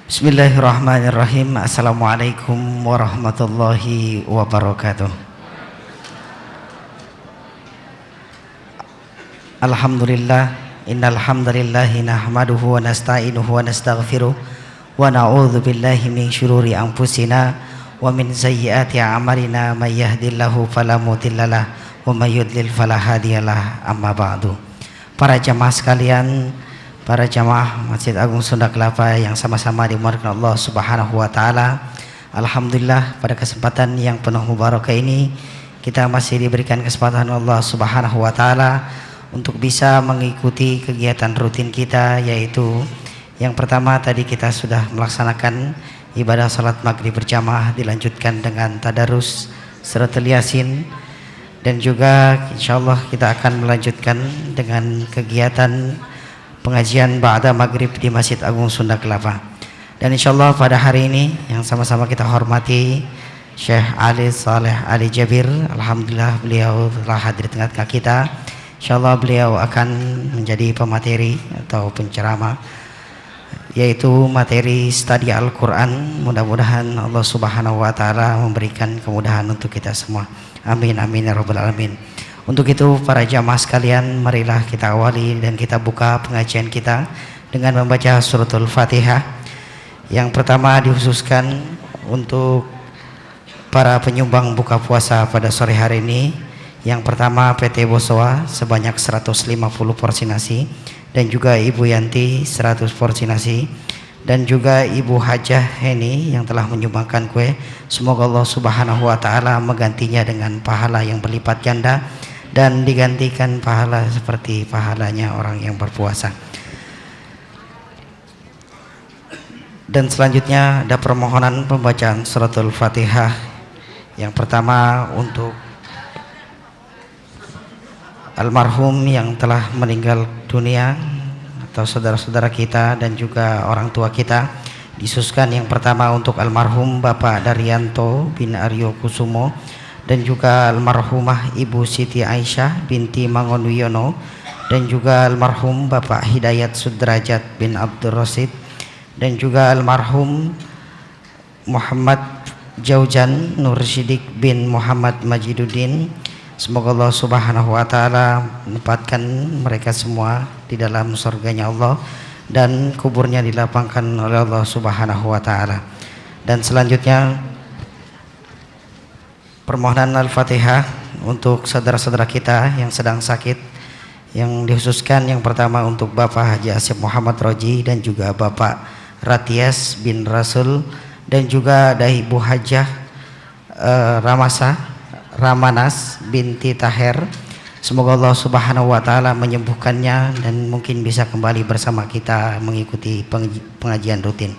Bismillahirrahmanirrahim. Assalamualaikum warahmatullahi wabarakatuh. Alhamdulillah, innal hamdalillahi nahmaduhu wa nasta'inuhu wa nastaghfiruh wa na'udzu billahi min syururi anfusina wa min sayyiati a'malina may yahdihillahu fala mudhillalah wa may yudlil fala hadiyalah. Amma ba'du. Para jamaah sekalian, para jamaah Masjid Agung Sunda Kelapa yang sama-sama dimuliakan Allah Subhanahu wa taala. Alhamdulillah, pada kesempatan yang penuh mubarakah ini kita masih diberikan kesempatan Allah Subhanahu wa taala untuk bisa mengikuti kegiatan rutin kita, yaitu yang pertama tadi kita sudah melaksanakan ibadah salat maghrib berjamaah, dilanjutkan dengan tadarus suratul Yasin, dan juga insyaallah kita akan melanjutkan dengan kegiatan pengajian ba'da maghrib di Masjid Agung Sunda Kelapa. Dan insyaallah pada hari ini yang sama-sama kita hormati Syekh Ali Saleh Ali Jabir, alhamdulillah beliau telah hadir di tengah-tengah kita. Insyaallah beliau akan menjadi pemateri atau penceramah, yaitu materi studi Al-Quran. Mudah-mudahan Allah Subhanahu wa taala memberikan kemudahan untuk kita semua. Amin amin ya rabbal alamin. Untuk itu para jamaah sekalian, marilah kita awali dan kita buka pengajian kita dengan membaca suratul Fatihah. Yang pertama dikhususkan untuk para penyumbang buka puasa pada sore hari ini. Yang pertama PT Bosowa sebanyak 150 porsi nasi, dan juga Ibu Yanti 100 porsi nasi, dan juga Ibu Hajah Heni yang telah menyumbangkan kue. Semoga Allah Subhanahu wa taala menggantinya dengan pahala yang berlipat ganda dan digantikan pahala seperti pahalanya orang yang berpuasa. Dan selanjutnya ada permohonan pembacaan suratul Fatihah. Yang pertama untuk almarhum yang telah meninggal dunia atau saudara-saudara kita dan juga orang tua kita. Dikhususkan yang pertama untuk almarhum Bapak Daryanto bin Aryo Kusumo, dan juga almarhumah Ibu Siti Aisyah binti Mangonwiono, dan juga almarhum Bapak Hidayat Sudrajat bin Abdul Rasid, dan juga almarhum Muhammad Jaujan Nur Sidik bin Muhammad Majiduddin. Semoga Allah Subhanahu wa taala menempatkan mereka semua di dalam surganya Allah dan kuburnya dilapangkan oleh Allah Subhanahu wa taala. Dan selanjutnya permohonan Al-Fatihah untuk saudara-saudara kita yang sedang sakit, yang dikhususkan yang pertama untuk Bapak Haji Asif Muhammad Roji, dan juga Bapak Ratias bin Rasul, dan juga ada Ibu Hajah Ramanas binti Taher. Semoga Allah Subhanahu wa taala menyembuhkannya dan mungkin bisa kembali bersama kita mengikuti pengajian rutin.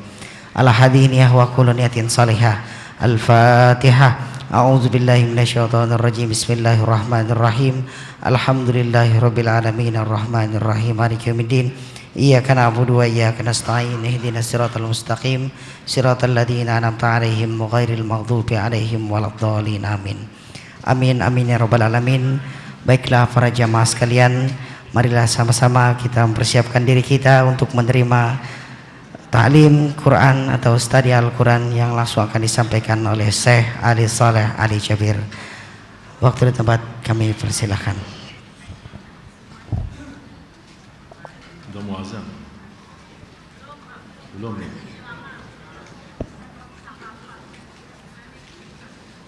Al-hadiniyah wa kullu niyatin salihah. Al-Fatihah. A'udzu billahi minasyaitonir rajim. Bismillahirrahmanirrahim. Alhamdulillahirabbil alamin arrahmanir rahim maliki yaumiddin. Iyyaka na'budu wa iyyaka nasta'in. Ihdinas siratal mustaqim. Siratal ladzina an'amta 'alaihim ghairil maghdubi 'alaihim waladdallin. Amin. Amin amin ya rabbal alamin. Baiklah para jamaah sekalian, marilah sama-sama kita mempersiapkan diri kita untuk menerima ta'lim Quran atau studi Al-Quran yang langsung akan disampaikan oleh Syekh Ali Saleh Ali Jabir. Waktu dan tempat kami persilahkan. Sudah mau azan? Belum nih?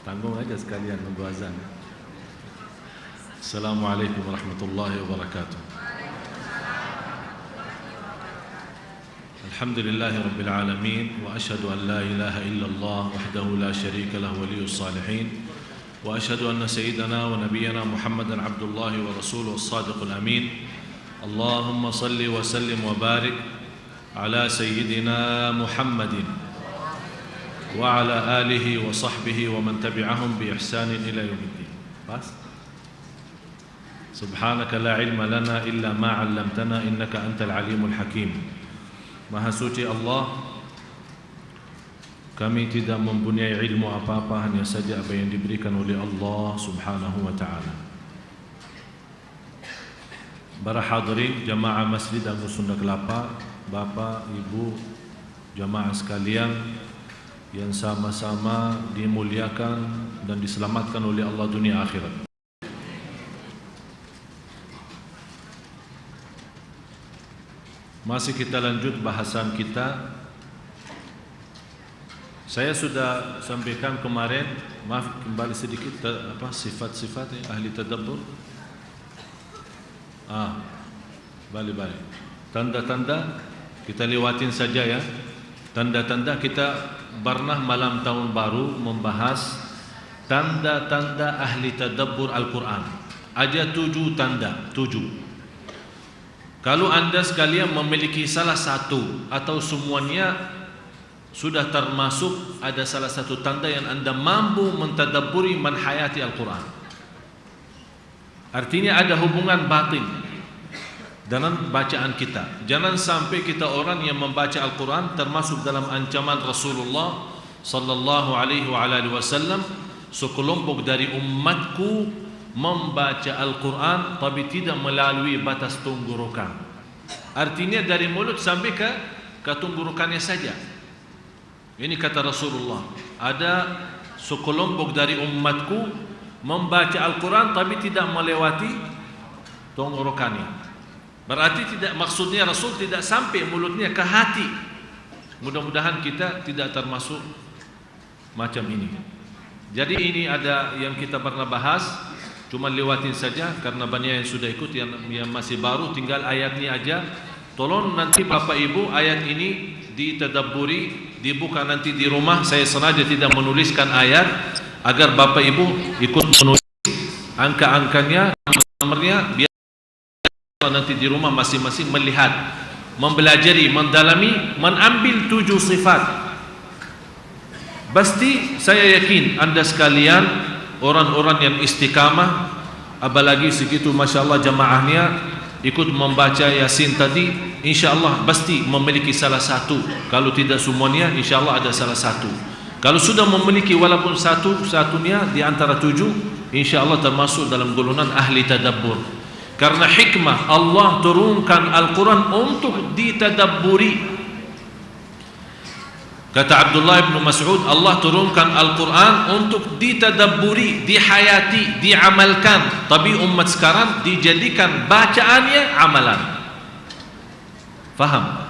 Tanggung aja sekalian nunggu azan. Assalamualaikum warahmatullahi wabarakatuh. Alhamdulillahi rabbil alamin, wa ashhadu an la ilaha illallah wahdahu la syarika lah waliyus salihin, wa ashhadu anna sayyidana wa nabiyyana Muhammadan abdullahi wa rasuluhu as-sadiqul amin. Allahumma salli wa sallim wa barik ala sayyidina Muhammadin wa ala alihi wa sahbihi wa man tabi'ahum bi ihsanin ila yaumiddin. Pas? Subhanaka la ilma lana illa ma 'allamtana innaka antal alimul hakim. Maha suci Allah, kami tidak mempunyai ilmu apa-apa, hanya saja apa yang diberikan oleh Allah Subhanahu wa taala. Para hadirin jamaah Masjid Agung Sunda Kelapa, Bapak, Ibu, jamaah sekalian yang sama-sama dimuliakan dan diselamatkan oleh Allah dunia akhirat. Masih kita lanjut bahasan kita. Saya sudah sampaikan kemarin, maaf kembali sedikit sifat-sifat ahli tadabbur. Balik. Tanda-tanda kita lewatin saja ya. Tanda-tanda kita pernah malam tahun baru membahas tanda-tanda ahli tadabbur Al-Quran. Ada 7 tanda, 7. Kalau anda sekalian memiliki salah satu atau semuanya, sudah termasuk ada salah satu tanda yang anda mampu mentadabburi menhayati Al-Quran. Artinya ada hubungan batin dalam bacaan kita. Jangan sampai kita orang yang membaca Al-Quran termasuk dalam ancaman Rasulullah sallallahu alaihi wasallam, sekelompok dari umatku membaca Al-Quran tapi tidak melalui batas tenggorokan. Artinya dari mulut sampai ke tenggorokannya saja. Ini kata Rasulullah, ada sekelompok dari umatku membaca Al-Quran tapi tidak melewati tenggorokannya. Berarti tidak, maksudnya Rasul tidak sampai mulutnya ke hati. Mudah-mudahan kita tidak termasuk macam ini. Jadi ini ada yang kita pernah bahas, cuma lewatin saja karena banyak yang sudah ikut, yang masih baru tinggal ayatnya aja. Tolong nanti Bapak Ibu ayat ini ditadabburi, dibuka nanti di rumah. Saya sengaja tidak menuliskan ayat agar Bapak Ibu ikut menulis angka-angkanya, nomornya, biar nanti di rumah masing-masing melihat, mempelajari, mendalami, mengambil 7 sifat. Pasti saya yakin anda sekalian orang-orang yang istiqamah, apalagi segitu Masya Allah jamaahnya ikut membaca Yasin tadi, insya Allah pasti memiliki salah satu. Kalau tidak semuanya, insya Allah ada salah satu. Kalau sudah memiliki walaupun satunya di antara 7, insya Allah termasuk dalam golongan ahli tadabbur. Karena hikmah Allah turunkan Al-Quran untuk ditadabburi. Kata Abdullah bin Mas'ud, Allah turunkan Al-Quran untuk ditadabburi, dihayati, diamalkan. Tapi umat sekarang dijadikan bacaannya amalan. Faham?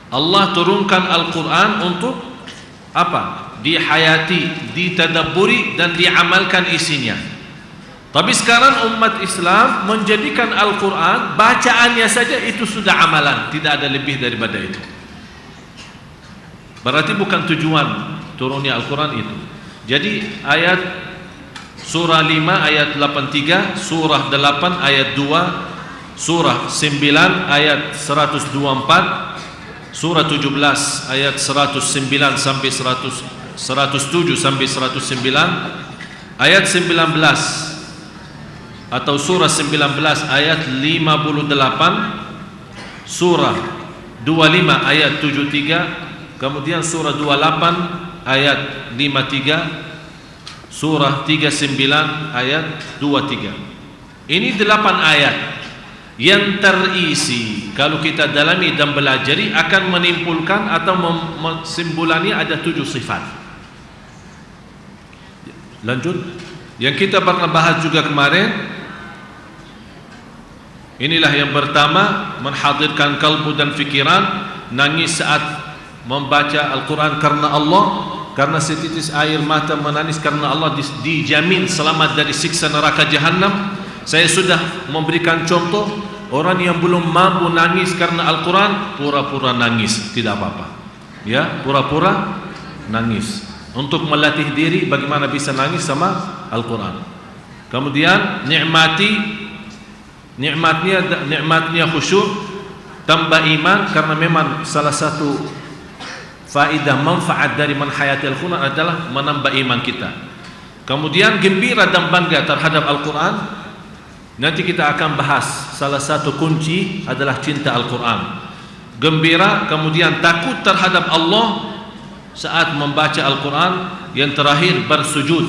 Allah turunkan Al-Quran untuk apa? Dihayati, ditadabburi dan diamalkan isinya. Tapi sekarang umat Islam menjadikan Al-Quran bacaannya saja itu sudah amalan, tidak ada lebih daripada itu. Berarti bukan tujuan turunnya Al-Quran itu. Jadi ayat surah 5 ayat 83, surah 8 ayat 2, surah 9 ayat 124, surah 17 ayat 109 sampai 107 sampai 109, ayat 19 atau surah 19 ayat 58, surah 25 ayat 73, kemudian surah 28 ayat 53, surah 39 ayat 23. Ini 8 ayat yang terisi, kalau kita dalami dan belajari akan menimbulkan atau simbolannya ada 7 sifat. Lanjut, yang kita pernah bahas juga kemarin, inilah yang pertama, menhadirkan kalbu dan fikiran, nangis saat membaca Al-Quran karena Allah, karena setitis air mata menangis karena Allah dijamin selamat dari siksa neraka Jahannam. Saya sudah memberikan contoh, orang yang belum mampu nangis karena Al-Quran, pura-pura nangis, tidak apa-apa ya, pura-pura nangis untuk melatih diri bagaimana bisa nangis sama Al-Quran. Kemudian nikmatnya khusyuk, tambah iman, karena memang salah satu faedah manfaat dari menhayati Al-Quran adalah menambah iman kita. Kemudian gembira dan bangga terhadap Al-Quran. Nanti kita akan bahas salah satu kunci adalah cinta Al-Quran. Gembira, kemudian takut terhadap Allah saat membaca Al-Quran. Yang terakhir bersujud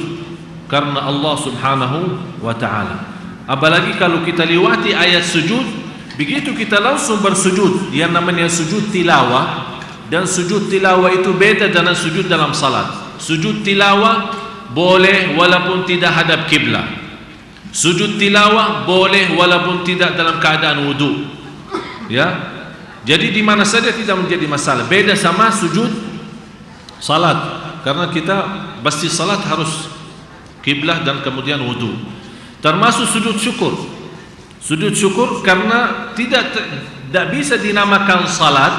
karena Allah subhanahu wa ta'ala. Apalagi kalau kita lewati ayat sujud, begitu kita langsung bersujud, yang namanya sujud tilawah, dan sujud tilawah itu beda dengan sujud dalam salat. Sujud tilawah boleh walaupun tidak hadap kiblat. Sujud tilawah boleh walaupun tidak dalam keadaan wudu. Ya. Jadi di mana saja tidak menjadi masalah. Beda sama sujud salat. Karena kita pasti salat harus kiblat dan kemudian wudu. Termasuk sujud syukur. Sujud syukur karena tidak bisa dinamakan salat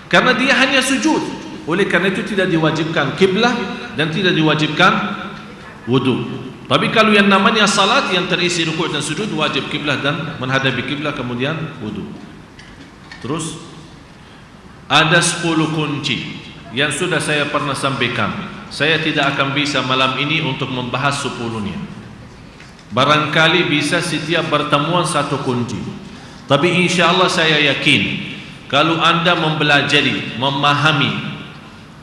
karena dia hanya sujud. Oleh karena itu tidak diwajibkan kiblat dan tidak diwajibkan wudu. Tapi kalau yang namanya salat yang terisi rukuk dan sujud, wajib kiblat dan menghadapi kiblat kemudian wudu. Terus ada 10 kunci yang sudah saya pernah sampaikan. Saya tidak akan bisa malam ini untuk membahas 10-nya. Barangkali bisa setiap pertemuan satu kunci. Tapi insyaAllah saya yakin kalau anda mempelajari, memahami,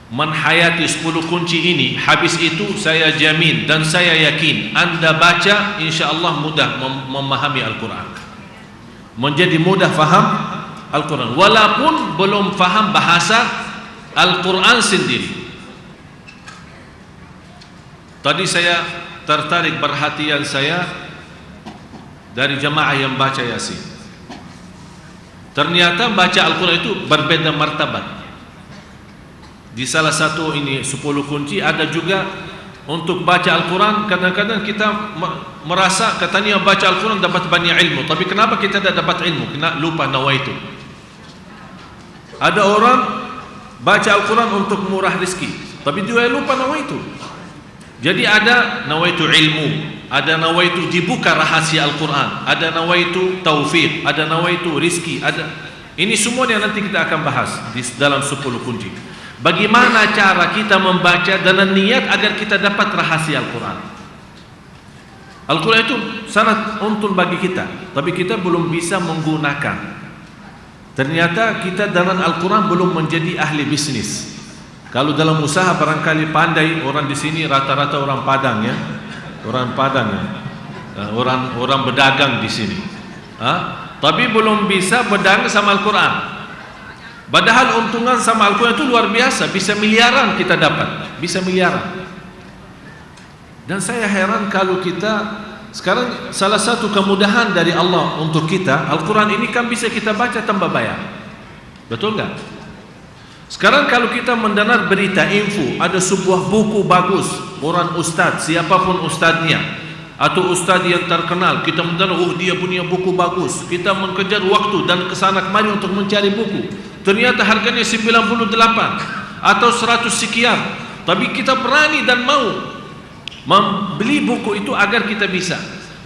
menhayati 10 kunci ini, habis itu saya jamin dan saya yakin anda baca insyaAllah mudah memahami Al-Quran. Menjadi mudah faham Al-Quran walaupun belum faham bahasa Al-Quran sendiri. Tadi saya tertarik perhatian saya dari jemaah yang baca Yasin. Ternyata baca Al-Quran itu berbeda martabat. Di salah satu ini 10 kunci ada juga untuk baca Al-Quran. Kadang-kadang kita merasa katanya baca Al-Quran dapat banyak ilmu, tapi kenapa kita tidak dapat ilmu? Kena lupa nawaitu. Ada orang baca Al-Quran untuk murah rezeki, tapi dia lupa nawaitu. Jadi ada nawaitu ilmu, ada nawaitu dibuka rahasia Al-Quran, ada nawaitu taufik, ada nawaitu rizki, ada. Ini semuanya nanti kita akan bahas di dalam 10 kunci. Bagaimana cara kita membaca dengan niat agar kita dapat rahasia Al-Quran. Al-Quran itu sangat untung bagi kita, tapi kita belum bisa menggunakan. Ternyata kita dengan Al-Quran belum menjadi ahli bisnis. Kalau dalam usaha barangkali pandai orang di sini rata-rata orang Padang ya, orang Padang ya, orang berdagang di sini. Tapi belum bisa berdagang sama Al-Quran. Padahal untungan sama Al-Quran itu luar biasa, bisa miliaran kita dapat, bisa miliaran. Dan saya heran kalau kita sekarang salah satu kemudahan dari Allah untuk kita, Al-Quran ini kan bisa kita baca tanpa bayar. Betul enggak? Sekarang kalau kita mendengar berita info ada sebuah buku bagus, orang ustaz, siapapun ustaznya atau ustaz yang terkenal, kita mendengar dia punya buku bagus, kita mengejar waktu dan kesana kemari untuk mencari buku. Ternyata harganya 98 atau 100 sekian, tapi kita berani dan mau membeli buku itu agar kita bisa.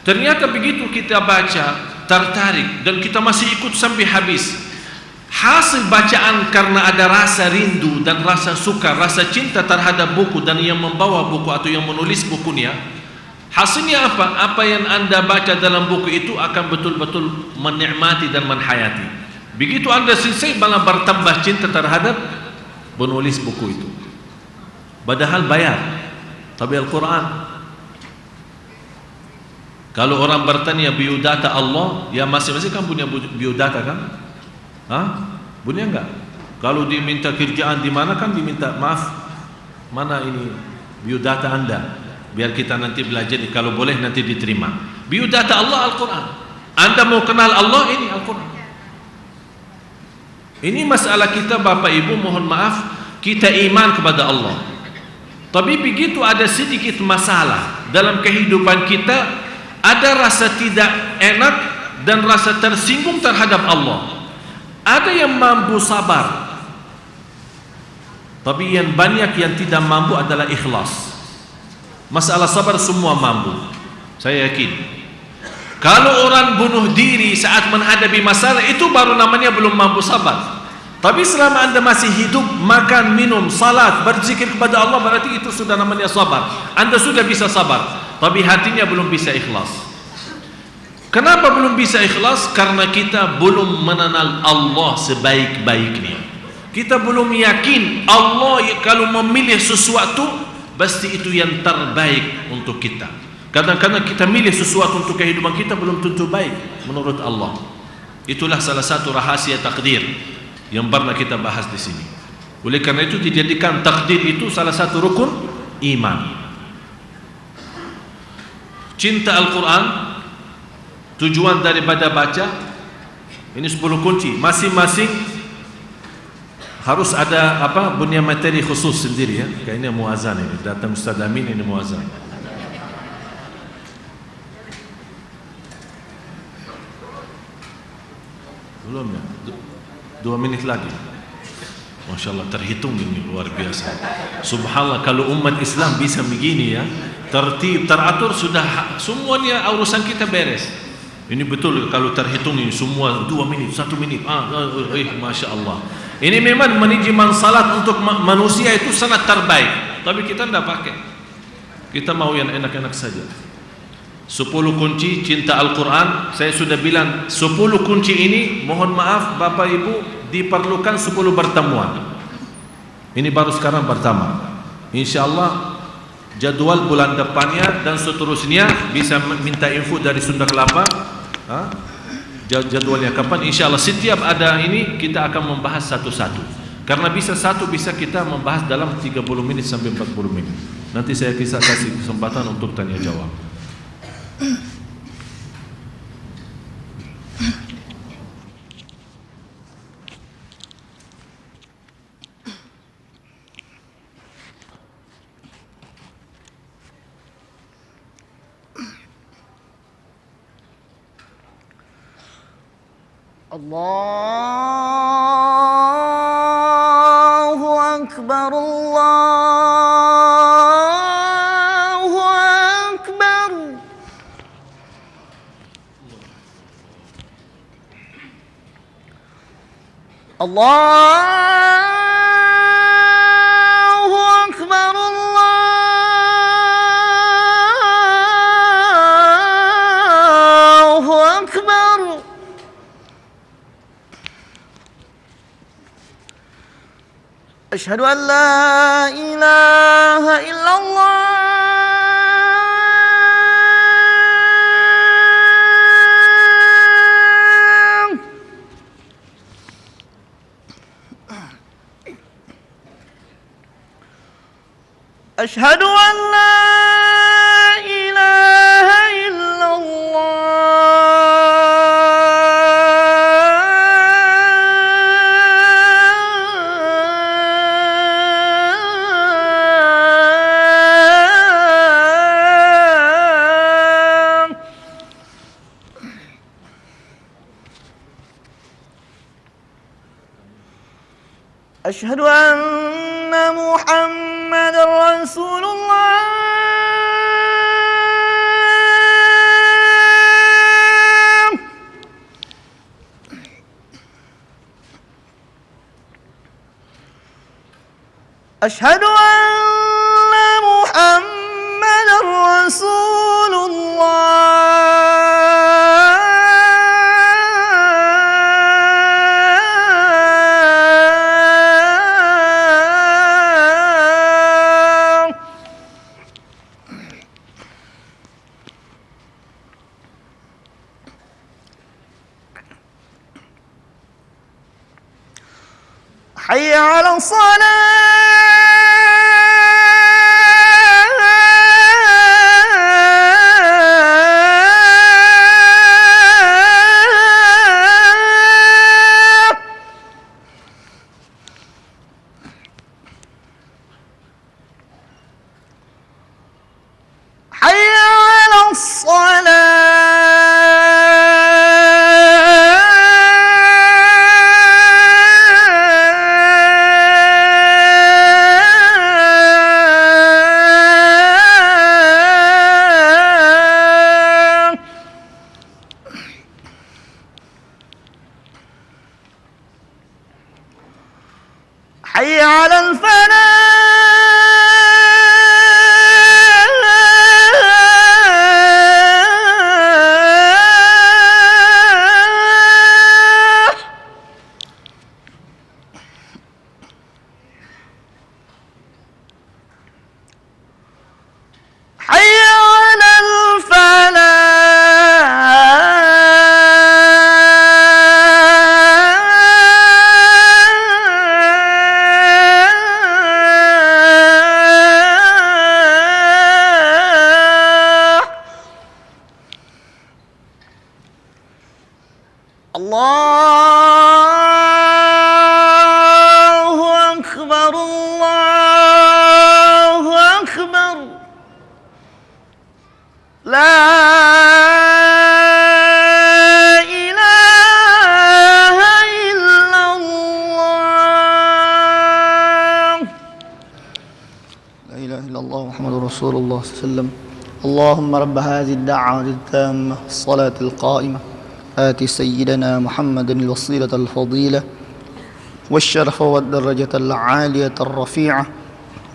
Ternyata begitu kita baca, tertarik dan kita masih ikut sampai habis. Hasil bacaan karena ada rasa rindu dan rasa suka, rasa cinta terhadap buku dan yang membawa buku atau yang menulis bukunya. Hasilnya apa? Apa yang anda baca dalam buku itu akan betul-betul menikmati dan menhayati. Begitu anda selesai malah bertambah cinta terhadap penulis buku itu. Padahal bayar. Tapi Al-Quran, kalau orang bertanya biodata Allah, ya masing-masing kan punya biodata kan? Punya enggak? Kalau diminta kerjaan di mana kan diminta, maaf, mana ini biodata anda? Biar kita nanti belajar, kalau boleh nanti diterima. Biodata Allah Al-Quran. Anda mau kenal Allah, ini Al-Quran. Ini masalah kita Bapak Ibu, mohon maaf, kita iman kepada Allah. Tapi begitu ada sedikit masalah dalam kehidupan kita, ada rasa tidak enak dan rasa tersinggung terhadap Allah. Ada yang mampu sabar, tapi yang banyak yang tidak mampu adalah ikhlas. Masalah sabar semua mampu, saya yakin. Kalau orang bunuh diri saat menghadapi masalah, itu baru namanya belum mampu sabar. Tapi selama anda masih hidup, makan, minum, salat, berzikir kepada Allah, berarti itu sudah namanya sabar. Anda sudah bisa sabar, tapi hatinya belum bisa ikhlas. Kenapa belum bisa ikhlas? Karena kita belum mengenal Allah sebaik-baiknya. Kita belum yakin Allah kalau memilih sesuatu pasti itu yang terbaik untuk kita. Kadang-kadang kita milih sesuatu untuk kehidupan kita belum tentu baik menurut Allah. Itulah salah satu rahasia takdir yang pernah kita bahas di sini. Oleh karena itu dijadikan takdir itu salah satu rukun iman. Cinta Al-Quran, tujuan daripada baca, ini 10 kunci. Masing-masing harus ada punya materi khusus sendiri ya. Kayak ini muazan ini, datang Ustaz Amin ini muazan. Belum ya? 2 menit lagi. Masya Allah, terhitung ini luar biasa. Subhanallah, kalau umat Islam bisa begini ya, tertib, teratur, sudah semuanya urusan kita beres. Ini betul kalau terhitung ini semua 2 menit, 1 menit. Masya Allah. Ini memang manajemen salat untuk manusia itu sangat terbaik. Tapi kita tidak pakai. Kita mau yang enak-enak saja. 10 kunci cinta Al-Quran. Saya sudah bilang 10 kunci ini, mohon maaf Bapak Ibu, diperlukan 10 pertemuan. Ini baru sekarang pertama. InsyaAllah jadwal bulan depannya dan seterusnya bisa minta info dari Sunda Kelapa. Jadwalnya kapan? InsyaAllah setiap ada ini kita akan membahas satu-satu. Karena bisa kita membahas dalam 30 menit sampai 40 menit. Nanti saya kasih kesempatan untuk tanya jawab. Allahu Akbar, Allahu Akbar. Allahu Akbar, Allahu Akbar. Asyhadu an la ilaha illallah. Asyhadu an la ilaha illallah. Asyhadu anna Muhammadar Rasulullah. Asyhadu anna Muhammadar Rasulullah. Hayya 'ala shalah. Hayya 'ala shalah. Hayya 'alal falah. Hayya 'alal falah. رسول الله صلى الله عليه وسلم اللهم رب هذه الدعوة التامة الصلاة القائمة آت سيدنا محمد الوسيلة الفضيلة والشرف والدرجة العالية الرفيعة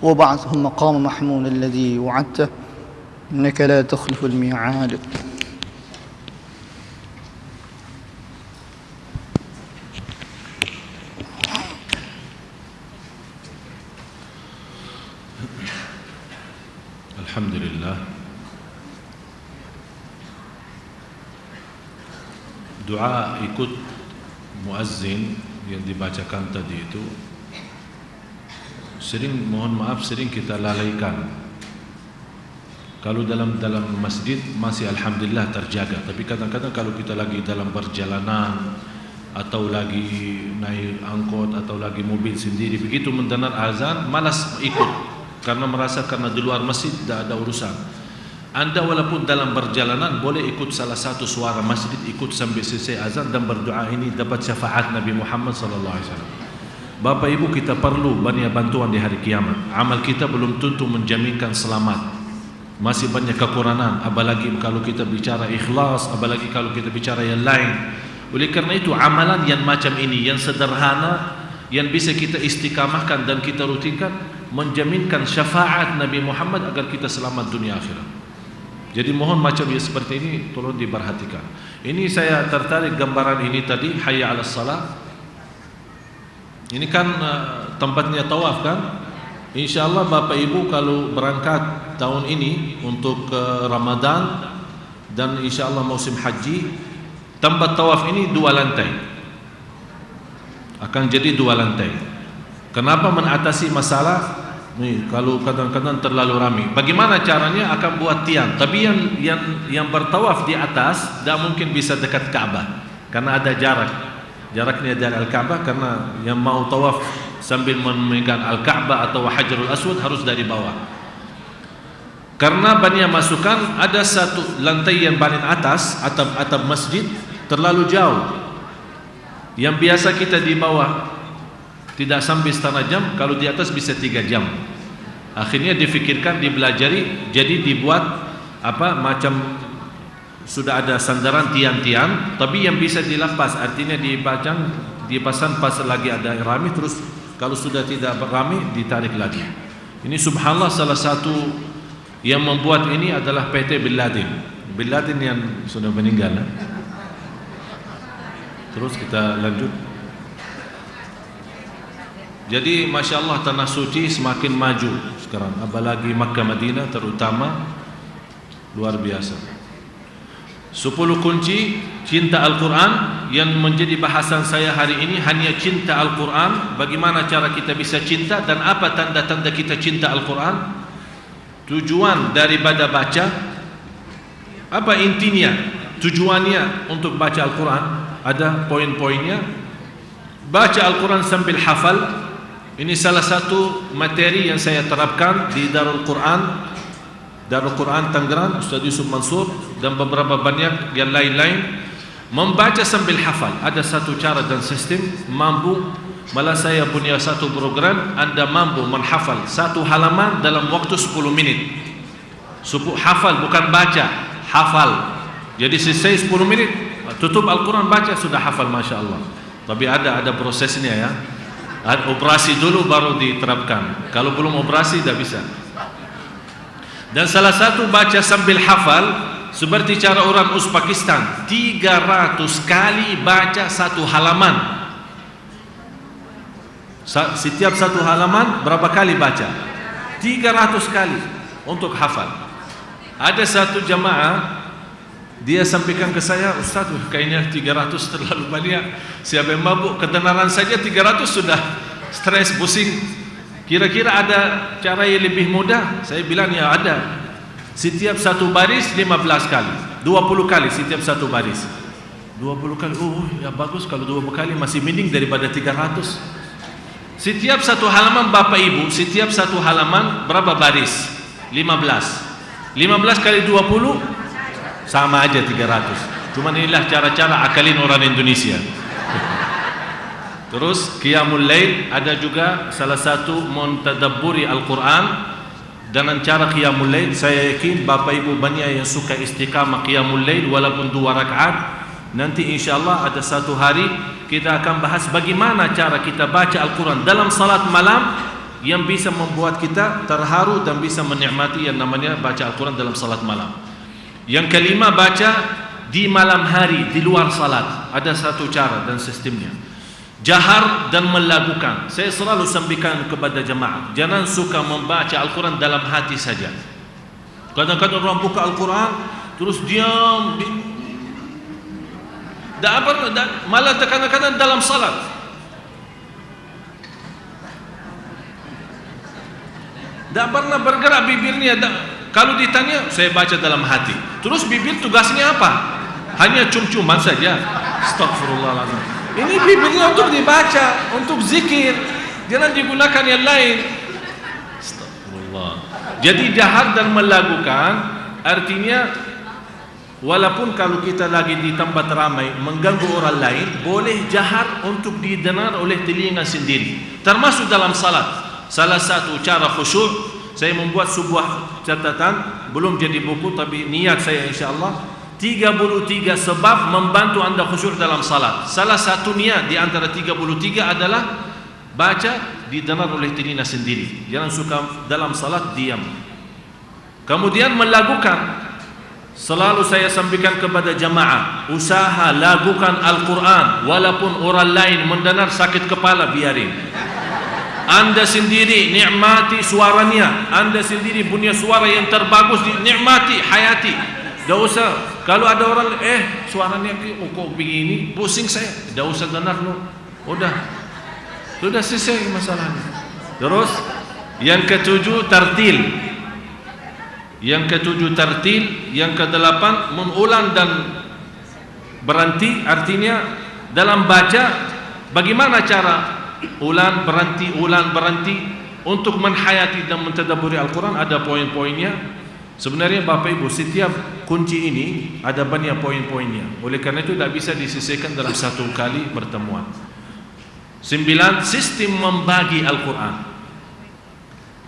وبعثه مقام محمود الذي وعدته إنك لا تخلف الميعاد. Alhamdulillah. Doa ikut muazzin yang dibacakan tadi itu sering kita lalaikan. Kalau dalam masjid masih alhamdulillah terjaga, tapi kadang-kadang kalau kita lagi dalam perjalanan atau lagi naik angkot atau lagi mobil sendiri, begitu mendengar azan malas ikut karena merasa karena di luar masjid tidak ada urusan. Anda walaupun dalam perjalanan boleh ikut salah satu suara masjid, ikut sampai selesai azan dan berdoa, ini dapat syafaat Nabi Muhammad sallallahu alaihi wasallam. Bapak Ibu, kita perlu banyak bantuan di hari kiamat. Amal kita belum tentu menjaminkan selamat. Masih banyak kekurangan, apalagi kalau kita bicara ikhlas, apalagi kalau kita bicara yang lain. Oleh karena itu amalan yang macam ini, yang sederhana, yang bisa kita istiqamahkan dan kita rutinkan, menjaminkan syafaat Nabi Muhammad agar kita selamat dunia akhirat. Jadi mohon macam yang seperti ini tolong diperhatikan. Ini saya tertarik gambaran ini tadi, hayya 'alas salah. Ini kan tempatnya tawaf kan? InsyaAllah Bapak Ibu kalau berangkat tahun ini untuk Ramadan dan InsyaAllah musim haji, tempat tawaf ini 2 lantai. Akan jadi 2 lantai. Kenapa mengatasi masalah? Nih, kalau kadang-kadang terlalu ramai, bagaimana caranya? Akan buat tiang. Tapi yang bertawaf di atas tidak mungkin bisa dekat Ka'bah karena ada jaraknya dari Al-Ka'bah, karena yang mau tawaf sambil memegang Al-Ka'bah atau Hajarul Aswad harus dari bawah. Karena banyak masukan, ada satu lantai yang paling atas, atap masjid terlalu jauh. Yang biasa kita di bawah tidak sampai setengah jam, kalau di atas bisa 3 jam. Akhirnya difikirkan, dipelajari, jadi dibuat macam sudah ada sandaran tiang-tiang, tapi yang bisa dilepas, artinya dipasang pas lagi ada rami, terus kalau sudah tidak rami ditarik lagi. Ini subhanallah, salah satu yang membuat ini adalah PT Bin Laden yang sudah meninggal. Terus kita lanjut. Jadi Masya Allah, tanah suci semakin maju sekarang, apalagi Makkah Madinah terutama, luar biasa. 10 kunci cinta Al-Quran yang menjadi bahasan saya hari ini, hanya cinta Al-Quran. Bagaimana cara kita bisa cinta dan apa tanda-tanda kita cinta Al-Quran? Tujuan daripada baca, apa intinya, tujuannya untuk baca Al-Quran, ada poin-poinnya. Baca Al-Quran sambil hafal. Ini salah satu materi yang saya terapkan di Darul Quran Tangerang, Ustaz Yusuf Mansur dan beberapa banyak yang lain-lain. Membaca sambil hafal, ada satu cara dan sistem mampu. Malah saya punya satu program, Anda mampu menghafal 1 halaman dalam waktu 10 menit. Hafal, bukan baca, hafal. Jadi selesai 10 menit, tutup Al-Quran, baca, sudah hafal, Masya Allah. Tapi ada prosesnya ya. Operasi dulu baru diterapkan. Kalau belum operasi tidak bisa. Dan salah satu baca sambil hafal seperti cara orang Uzbekistan, 300 kali baca 1 halaman. Setiap 1 halaman berapa kali baca? 300 kali untuk hafal. Ada satu jamaah, dia sampaikan ke saya, Ustaz, kayaknya 300 terlalu banyak. Siapa yang mabuk ketenaran saja 300 sudah stres, pusing. Kira-kira ada cara yang lebih mudah? Saya bilang ya ada. Setiap 1 baris 15 kali, 20 kali setiap 1 baris. 20 kali, ya bagus, kalau 20 kali masih mending daripada 300. Setiap 1 halaman Bapak Ibu, setiap 1 halaman berapa baris? 15. 15 kali 20 sama aja 300. Cuman inilah cara-cara akalin orang Indonesia. Terus Qiyamul Lail, ada juga salah satu mentadabburi Al-Quran. dengan cara qiyamul lail. Saya yakin Bapak Ibu banyak yang suka istiqamah qiyamul lail walaupun 2 rakaat. Nanti insyaallah ada satu hari kita akan bahas bagaimana cara kita baca Al-Quran dalam salat malam yang bisa membuat kita terharu dan bisa menikmati yang namanya baca Al-Quran dalam salat malam. Yang kelima, baca di malam hari di luar salat. Ada satu cara dan sistemnya. Jahar dan melakukan. Saya selalu sampaikan kepada jemaah, jangan suka membaca Al-Quran dalam hati saja. Kadang-kadang orang buka Al-Quran terus diam, malah kadang-kadang dalam salat tak pernah bergerak bibirnya. Kalau ditanya, saya baca dalam hati. Terus bibir tugasnya apa? Hanya cium-ciuman saja. Astagfirullahaladzim. Ini bibirnya untuk dibaca, untuk zikir, jangan digunakan yang lain. Astagfirullah. Jadi jahar dan melakukan artinya walaupun kalau kita lagi di tempat ramai mengganggu orang lain, boleh jahar untuk didengar oleh telinga sendiri, termasuk dalam salat. Salah satu cara khusyuk, saya membuat sebuah catatan, belum jadi buku tapi niat saya insyaallah 33 sebab membantu anda khusyuk dalam salat. Salah satu niat di antara 33 adalah baca didengar oleh telinga sendiri. Jangan suka dalam salat diam. Kemudian melakukan. Selalu saya sampaikan kepada jamaah, usaha lakukan Al-Quran walaupun orang lain mendengar sakit kepala, biarin. Anda sendiri nikmati suaranya, anda sendiri punya suara yang terbagus, nikmati, hayati. Tidak usah kalau ada orang suaranya kok begini, pusing saya, tidak usah dengar lo. Sudah selesai masalahnya. Terus yang ketujuh, tartil. Yang ketujuh tartil, yang kedelapan mengulang dan berhenti. Artinya dalam baca bagaimana cara ulang berhenti untuk menghayati dan mentadabburi Al-Quran. Ada poin-poinnya. Sebenarnya Bapak Ibu, setiap kunci ini ada banyak poin-poinnya. Oleh karena itu tidak bisa diselesaikan dalam satu kali pertemuan. 9. Sistem membagi Al-Quran.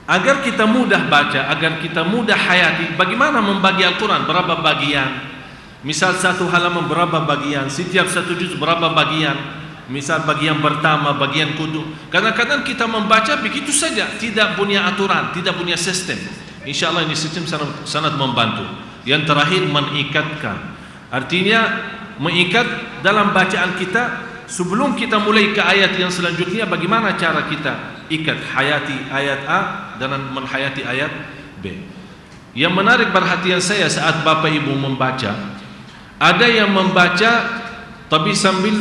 Agar kita mudah baca, agar kita mudah hayati, bagaimana membagi Al-Quran, berapa bagian. Misal satu halaman berapa bagian, setiap satu juz berapa bagian. Misal bagian pertama, bagian kudu. Kadang-kadang kita membaca begitu saja, tidak punya aturan, tidak punya sistem. InsyaAllah ini sistem sangat membantu. Yang terakhir, mengikatkan. Artinya mengikat dalam bacaan kita. Sebelum kita mulai ke ayat yang selanjutnya, bagaimana cara kita ikat, hayati ayat A dan menghayati ayat B. Yang menarik perhatian saya saat Bapak Ibu membaca, ada yang membaca tapi sambil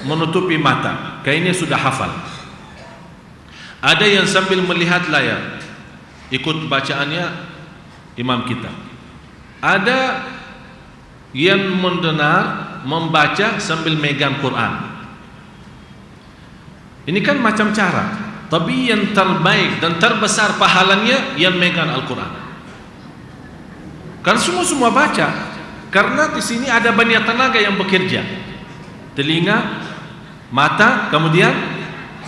menutupi mata, kayaknya sudah hafal. Ada yang sambil melihat layar, ikut bacaannya imam kita. Ada yang mendengar, membaca sambil megang Quran. Ini kan macam cara, tapi yang terbaik dan terbesar pahalanya yang megang Al-Quran. Kan semua baca, karena di sini ada banyak tenaga yang bekerja. Telinga, mata, kemudian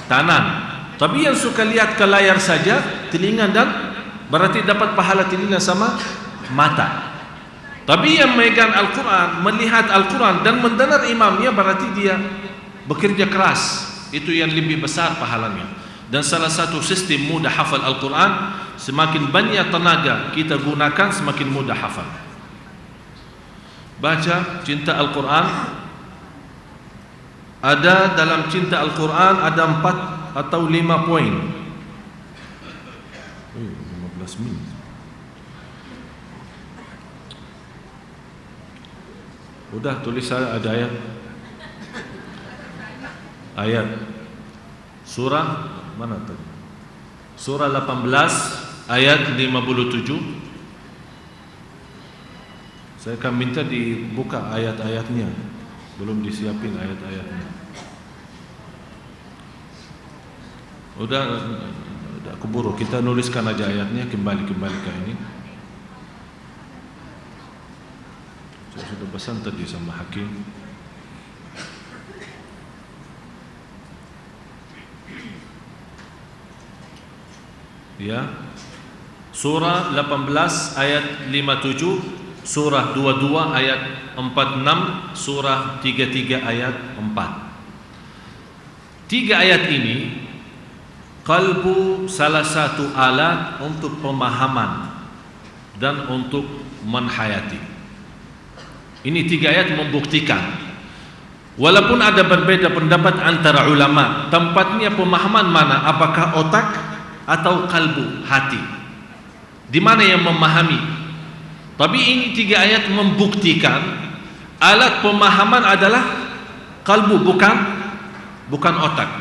tangan. Tapi yang suka lihat ke layar saja, telinga dan berarti dapat pahala telinga sama mata. Tapi yang megang Al-Quran, melihat Al-Quran dan mendengar imamnya, berarti dia bekerja keras. Itu yang lebih besar pahalanya. Dan salah satu sistem mudah hafal Al-Quran, semakin banyak tenaga kita gunakan, semakin mudah hafal. Baca, cinta Al-Quran. Ada dalam cinta Al-Quran ada 4 atau 5 poin. 15 menit. Udah tulis ada ayat. Ayat surah mana tadi? Surah 18 ayat 57. Saya akan minta dibuka ayat-ayatnya. Belum disiapin ayat-ayatnya. Udah keburu, kita nuliskan aja ayatnya, kembali ke ini. Saya sudah pesan tadi sama Hakim. Ya, Surah 18 ayat 57, surah 22 ayat 46, surah 33 ayat 4. Tiga ayat ini qalbu salah satu alat untuk pemahaman dan untuk menhayati. Ini tiga ayat membuktikan, walaupun ada berbeda pendapat antara ulama, tempatnya pemahaman mana, apakah otak atau kalbu, hati, di mana yang memahami. Tapi ini tiga ayat membuktikan alat pemahaman adalah kalbu, bukan otak.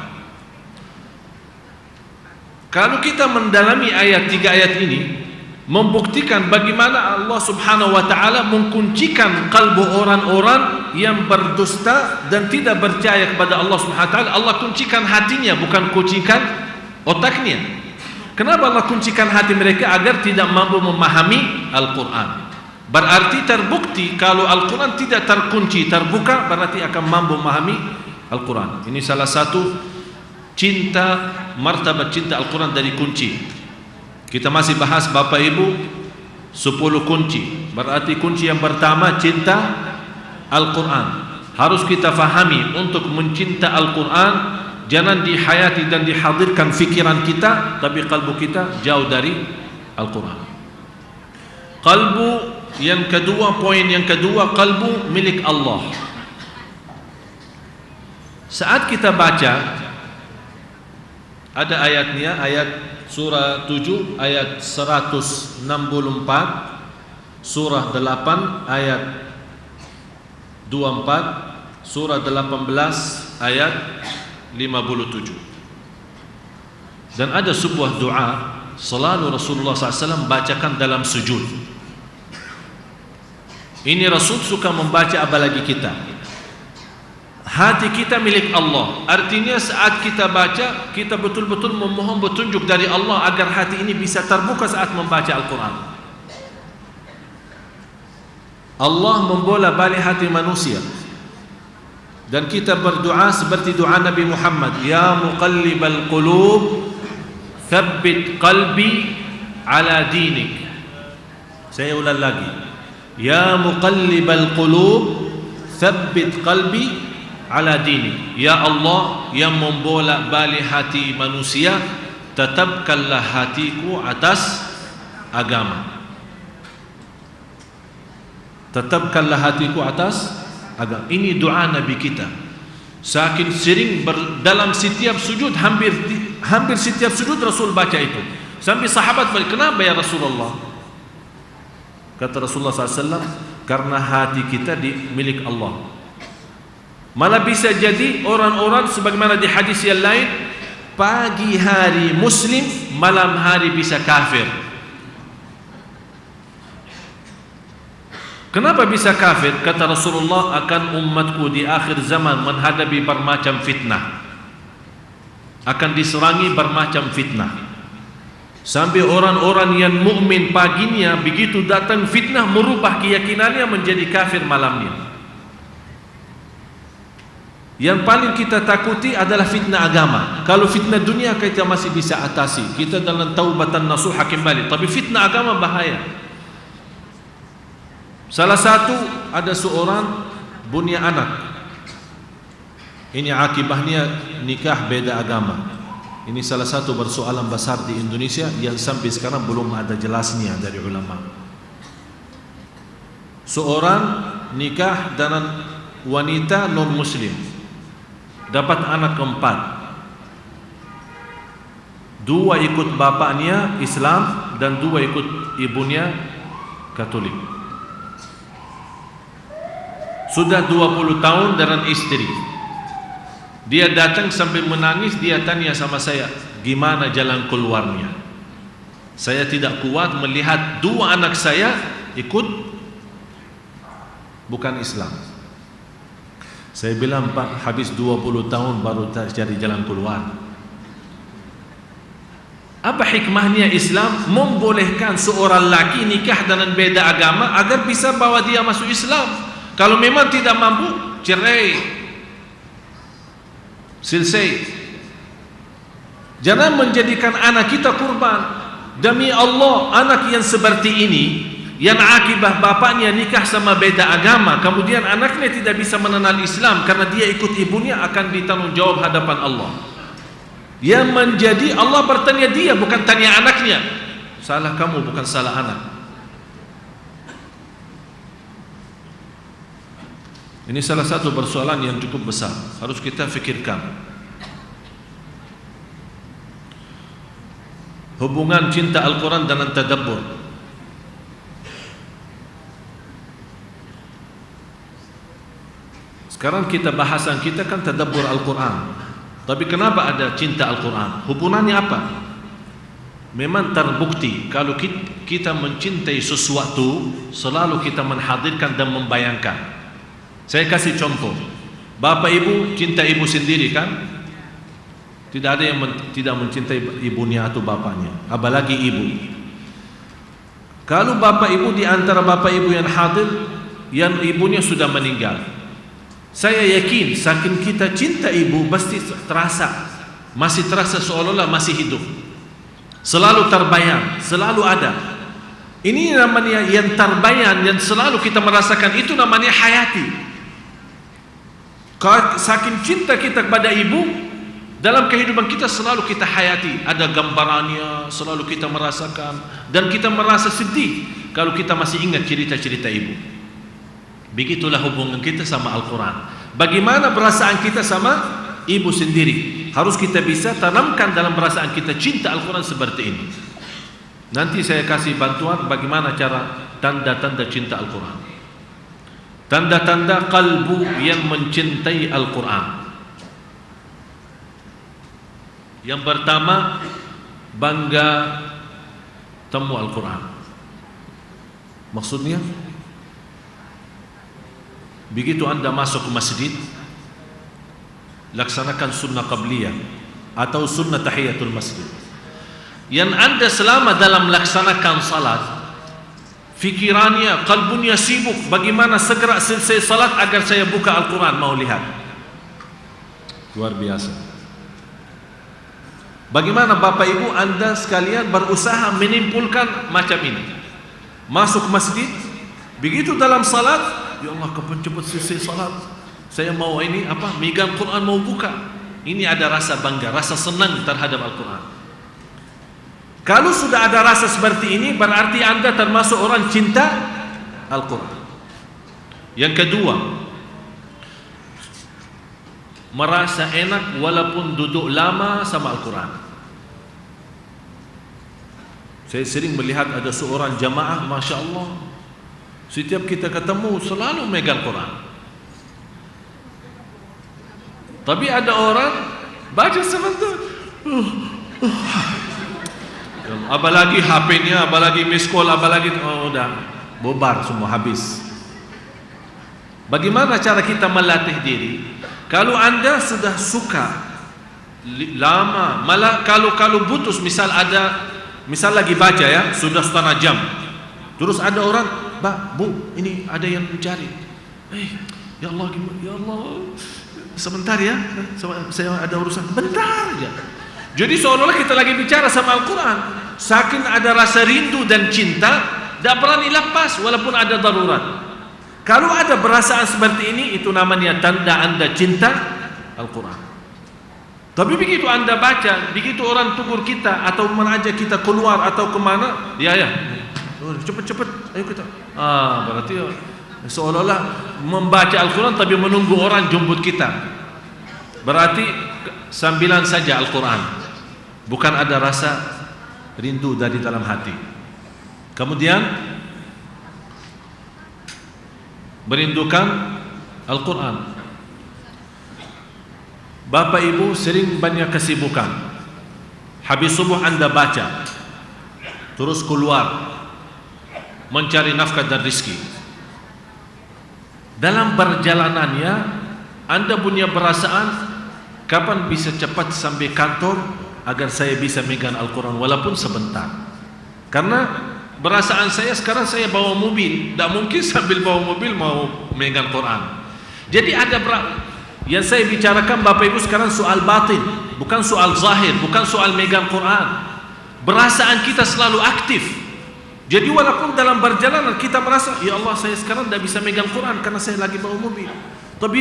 Kalau kita mendalami tiga ayat ini, membuktikan bagaimana Allah Subhanahu wa taala mengkuncikan kalbu orang-orang yang berdusta dan tidak percaya kepada Allah Subhanahu wa taala. Allah kuncikan hatinya, bukan kuncikan otaknya. Kenapa Allah kuncikan hati mereka? Agar tidak mampu memahami Al-Quran. Berarti terbukti kalau Al-Quran tidak terkunci, terbuka, berarti akan mampu memahami Al-Quran. Ini salah satu martabat cinta Al-Quran dari kunci. Kita masih bahas Bapak Ibu 10 kunci. Berarti kunci yang pertama cinta Al-Quran. Harus kita fahami, untuk mencinta Al-Quran jangan dihayati dan dihadirkan fikiran kita, tapi kalbu kita jauh dari Al-Quran. Kalbu yang kedua, poin yang kedua, kalbu milik Allah. Saat kita baca, ada ayatnya, ayat surah 7 ayat 164, surah 8 ayat 24, surah 18 ayat 57. Dan ada sebuah doa selalu Rasulullah SAW bacakan dalam sujud. Ini Rasul suka membaca, apalagi kita. Hati kita milik Allah. Artinya saat kita baca, kita betul-betul memohon petunjuk dari Allah agar hati ini bisa terbuka saat membaca Al-Quran. Allah membola balik hati manusia, dan kita berdoa seperti doa Nabi Muhammad, ya muqallibal qulub thabbit qalbi ala dinik. Saya ulang lagi, ya muqallibal qulub thabbit qalbi ala dini. Ya Allah yang membolak balik hati manusia, tetapkanlah hatiku atas agama. Tetapkanlah hatiku atas agama. Ini doa Nabi kita. Saking sering dalam setiap sujud, hampir setiap sujud Rasul baca itu. Sampai sahabat balik, kenapa ya Rasulullah? Kata Rasulullah SAW, karena hati kita milik Allah. Malah bisa jadi orang-orang sebagaimana di hadis yang lain, pagi hari muslim, malam hari bisa kafir. Kenapa bisa kafir? Kata Rasulullah, akan umatku di akhir zaman menghadapi bermacam fitnah, akan diserangi bermacam fitnah, sampai orang-orang yang mukmin paginya, begitu datang fitnah merubah keyakinannya menjadi kafir malamnya. Yang paling kita takuti adalah fitnah agama. Kalau fitnah dunia kita masih bisa atasi, kita dalam taubatan nasuh hakim balik. Tapi fitnah agama bahaya. Salah satu, ada seorang punya anak, ini akibahnya nikah beda agama. Ini salah satu persoalan besar di Indonesia yang sampai sekarang belum ada jelasnya dari ulama. Seorang nikah dengan wanita non muslim, dapat anak keempat. Dua ikut bapaknya Islam dan dua ikut ibunya Katolik. Sudah 20 tahun dengan istri. Dia datang sambil menangis, dia tanya sama saya, gimana jalan keluarnya? Saya tidak kuat melihat dua anak saya ikut bukan Islam. Saya bilang, Pak, habis 20 tahun baru cari jalan keluar. Apa hikmahnya Islam membolehkan seorang laki nikah dengan beda agama agar bisa bawa dia masuk Islam? Kalau memang tidak mampu, cerai, selesai. Jangan menjadikan anak kita kurban. Demi Allah, anak yang seperti ini, yang akibah bapaknya nikah sama beda agama, kemudian anaknya tidak bisa mengenal Islam karena dia ikut ibunya, akan ditanggung jawab hadapan Allah. Yang menjadi Allah bertanya dia, bukan tanya anaknya. Salah kamu, bukan salah anak. Ini salah satu persoalan yang cukup besar, harus kita fikirkan. Hubungan cinta Al-Quran dengan tadabbur. Sekarang kita bahasan kita kan tadabbur Al-Quran. Tapi kenapa ada cinta Al-Quran? Hubungannya apa? Memang terbukti kalau kita mencintai sesuatu, selalu kita menghadirkan dan membayangkan. Saya kasih contoh. Bapak ibu cinta ibu sendiri kan? Tidak ada yang tidak mencintai ibunya atau bapaknya, apalagi ibu. Kalau bapak ibu, di antara bapak ibu yang hadir, yang ibunya sudah meninggal, saya yakin saking kita cinta ibu pasti terasa, masih terasa seolah-olah masih hidup, selalu terbayang, selalu ada. Ini namanya yang terbayang, yang selalu kita merasakan, itu namanya hayati. Saking cinta kita kepada ibu, dalam kehidupan kita selalu kita hayati, ada gambarannya, selalu kita merasakan, dan kita merasa sedih kalau kita masih ingat cerita-cerita ibu. Begitulah hubungan kita sama Al-Quran. Bagaimana perasaan kita sama ibu sendiri, harus kita bisa tanamkan dalam perasaan kita cinta Al-Quran seperti ini. Nanti saya kasih bantuan bagaimana cara tanda-tanda cinta Al-Quran. Tanda-tanda kalbu yang mencintai Al-Quran. Yang pertama, bangga temu Al-Quran. Maksudnya, begitu anda masuk ke masjid, laksanakan sunnah qabliyah atau sunnah tahiyatul masjid. Yang anda selama dalam laksanakan salat, fikirannya, kalbunya sibuk, bagaimana segera selesai salat agar saya buka Al-Quran mau lihat. Luar biasa. Bagaimana Bapak Ibu anda sekalian berusaha menimpulkan macam ini. Masuk masjid, begitu dalam salat, ya Allah kapan cepat selesai salat, saya mau ini apa, megang Quran mau buka. Ini ada rasa bangga, rasa senang terhadap Al-Quran. Kalau sudah ada rasa seperti ini, berarti anda termasuk orang cinta Al-Quran. Yang kedua, merasa enak walaupun duduk lama sama Al-Quran. Saya sering melihat ada seorang jamaah, Masya Allah, setiap kita ketemu selalu megang Quran. Tapi ada orang baca sebentar, apalagi HP-nya, apalagi miss call, apalagi udah bobar semua, habis. Bagaimana cara kita melatih diri? Kalau anda sudah suka lama, malah kalau putus, misal lagi baca ya, sudah setengah jam, terus ada orang, Mbak, Bu, ini ada yang mencari. Ya Allah, ya Allah, sebentar ya, saya ada urusan, bentar aja. Jadi seolah-olah kita lagi bicara sama Al-Quran. Saking ada rasa rindu dan cinta, tidak berani lepas walaupun ada darurat. Kalau ada perasaan seperti ini, itu namanya tanda anda cinta Al-Quran. Tapi begitu anda baca, begitu orang tegur kita atau mengajak kita keluar atau kemana, ya cepat-cepat, ayo kita. Berarti seolah-olah membaca Al-Quran tapi menunggu orang jemput kita. Berarti sambilan saja Al-Quran, bukan ada rasa rindu dari dalam hati. Kemudian merindukan Al-Quran. Bapak Ibu sering banyak kesibukan, habis subuh anda baca, terus keluar mencari nafkah dan rizki. Dalam perjalanannya anda punya perasaan, kapan bisa cepat sampai kantor agar saya bisa megang Al-Quran walaupun sebentar. Karena perasaan saya sekarang, saya bawa mobil, tidak mungkin sambil bawa mobil mau megang Quran. Jadi ada yang saya bicarakan Bapak Ibu sekarang soal batin, bukan soal zahir, bukan soal megang Quran. Perasaan kita selalu aktif. Jadi walaupun dalam perjalanan kita merasa, ya Allah saya sekarang tidak bisa megang Quran karena saya lagi bawa mobil. Tapi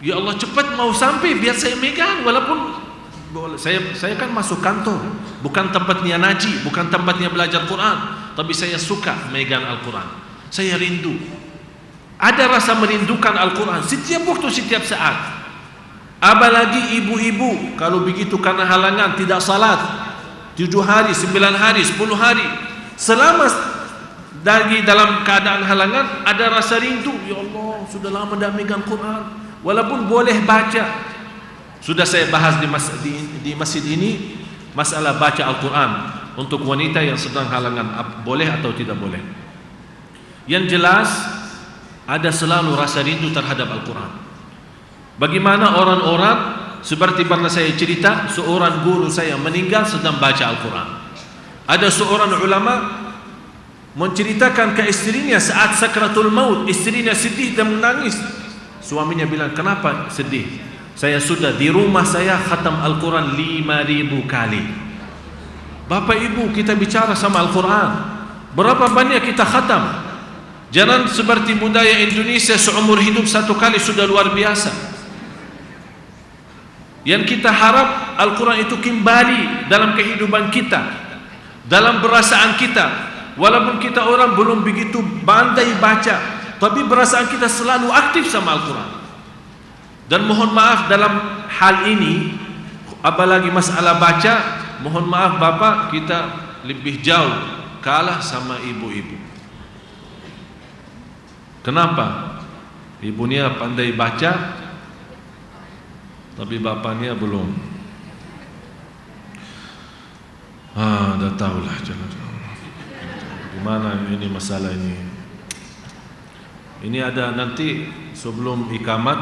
ya Allah cepat mau sampai biar saya megang. Walaupun saya kan masuk kantor, bukan tempatnya ngaji, bukan tempatnya belajar Quran, tapi saya suka megang Al-Quran. Saya rindu. Ada rasa merindukan Al-Quran setiap waktu, setiap saat. Apalagi ibu-ibu kalau begitu karena halangan tidak salat 7 hari, 9 hari, 10 hari, selama lagi dalam keadaan halangan ada rasa rindu. Ya Allah, sudah lama tidak megang Quran, walaupun boleh baca. Sudah saya bahas di masjid ini masalah baca Al-Quran untuk wanita yang sedang halangan, boleh atau tidak boleh. Yang jelas ada selalu rasa rindu terhadap Al-Quran. Bagaimana orang-orang, seperti pernah saya cerita, seorang guru saya meninggal sedang baca Al-Quran. Ada seorang ulama menceritakan ke istrinya saat sakratul maut, istrinya sedih dan menangis. Suaminya bilang, kenapa sedih? Saya sudah di rumah saya khatam Al-Quran 5.000 kali. Bapak ibu, kita bicara sama Al-Quran, berapa banyak kita khatam? Jangan seperti budaya Indonesia seumur hidup 1 kali sudah luar biasa. Yang kita harap Al-Quran itu kembali dalam kehidupan kita, dalam perasaan kita. Walaupun kita orang belum begitu pandai baca, tapi perasaan kita selalu aktif sama Al-Quran. Dan mohon maaf dalam hal ini, apalagi masalah baca, mohon maaf Bapak, kita lebih jauh kalah sama ibu-ibu. Kenapa? Ibunya pandai baca, tapi bapaknya belum. Dah tahulah jalan. Gimana ini masalah ini? Ini ada nanti sebelum ikamat,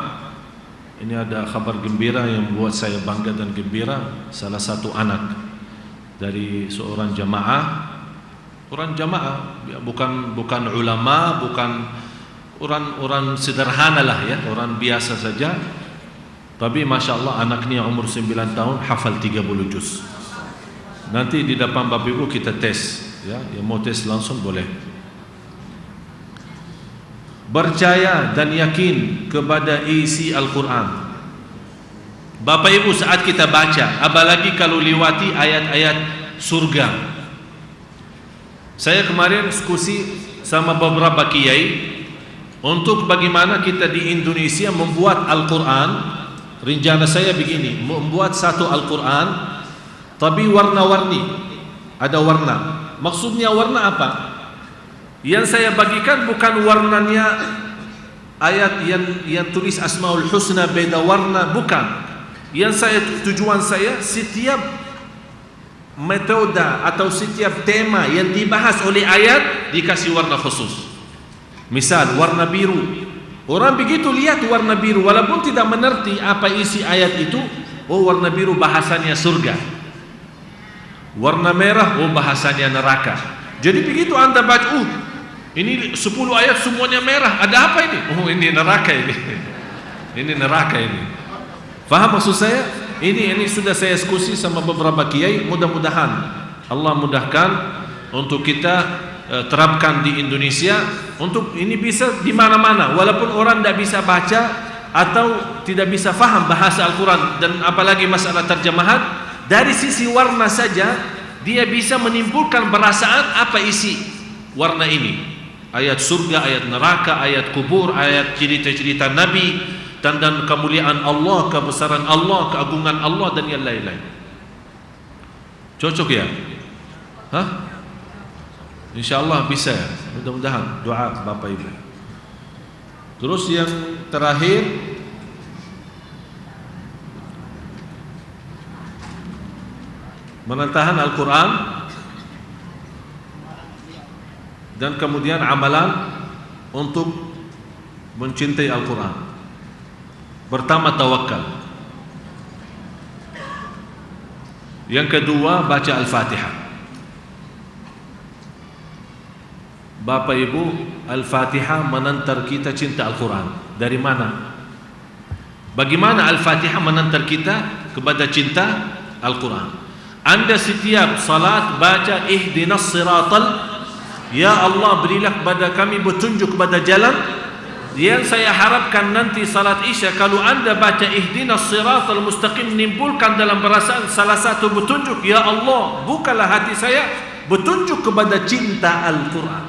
ini ada kabar gembira yang membuat saya bangga dan gembira. Salah satu anak dari seorang jamaah, orang jamaah, bukan ulama, bukan orang sederhana lah ya, orang biasa saja. Tapi Masya Allah anaknya umur 9 tahun hafal 30 juz. Nanti di depan Bapak Ibu kita tes ya, yang mau tes langsung boleh. Percaya dan yakin kepada isi Al-Quran. Bapak Ibu saat kita baca, apalagi kalau lewati ayat-ayat surga. Saya kemarin diskusi sama beberapa kiai untuk bagaimana kita di Indonesia membuat Al-Quran. Rencana saya begini, membuat satu Al-Quran tapi warna-warni, ada warna. Maksudnya warna apa? Yang saya bagikan bukan warnanya ayat yang tulis Asmaul Husna beda warna, bukan. Tujuan saya setiap metode atau setiap tema yang dibahas oleh ayat dikasih warna khusus. Misal warna biru, orang begitu lihat warna biru walaupun tidak mengerti apa isi ayat itu, oh warna biru bahasanya surga. Warna merah, oh bahasanya neraka. Jadi begitu anda baca, ini 10 ayat semuanya merah, ada apa ini? Oh ini neraka ini. Ini neraka ini. Faham maksud saya? Ini sudah saya diskusi sama beberapa kiai, mudah-mudahan Allah mudahkan untuk kita terapkan di Indonesia, untuk ini bisa di mana-mana walaupun orang tidak bisa baca atau tidak bisa faham bahasa Al-Quran dan apalagi masalah terjemahan, dari sisi warna saja dia bisa menimbulkan perasaan apa isi warna ini, ayat surga, ayat neraka, ayat kubur, ayat cerita-cerita Nabi, tanda kemuliaan Allah, kebesaran Allah, keagungan Allah dan yang lain-lain. Cocok ya? Hah? InsyaAllah bisa, mudah-mudahan doa Bapak Ibu. Terus yang terakhir, menentahan Al-Quran dan kemudian amalan untuk mencintai Al-Quran. Pertama tawakal, yang kedua baca Al-Fatihah. Bapak Ibu, Al-Fatihah menantar kita cinta Al-Quran. Dari mana? Bagaimana Al-Fatihah menantar kita kepada cinta Al-Quran? Anda setiap salat baca ihdinas siratal, ya Allah berilah kepada kami petunjuk kepada jalan. Yang saya harapkan nanti salat Isya kalau anda baca ihdinas siratal mustaqim, menimbulkan dalam perasaan salah satu petunjuk, ya Allah bukalah hati saya petunjuk kepada cinta Al-Quran,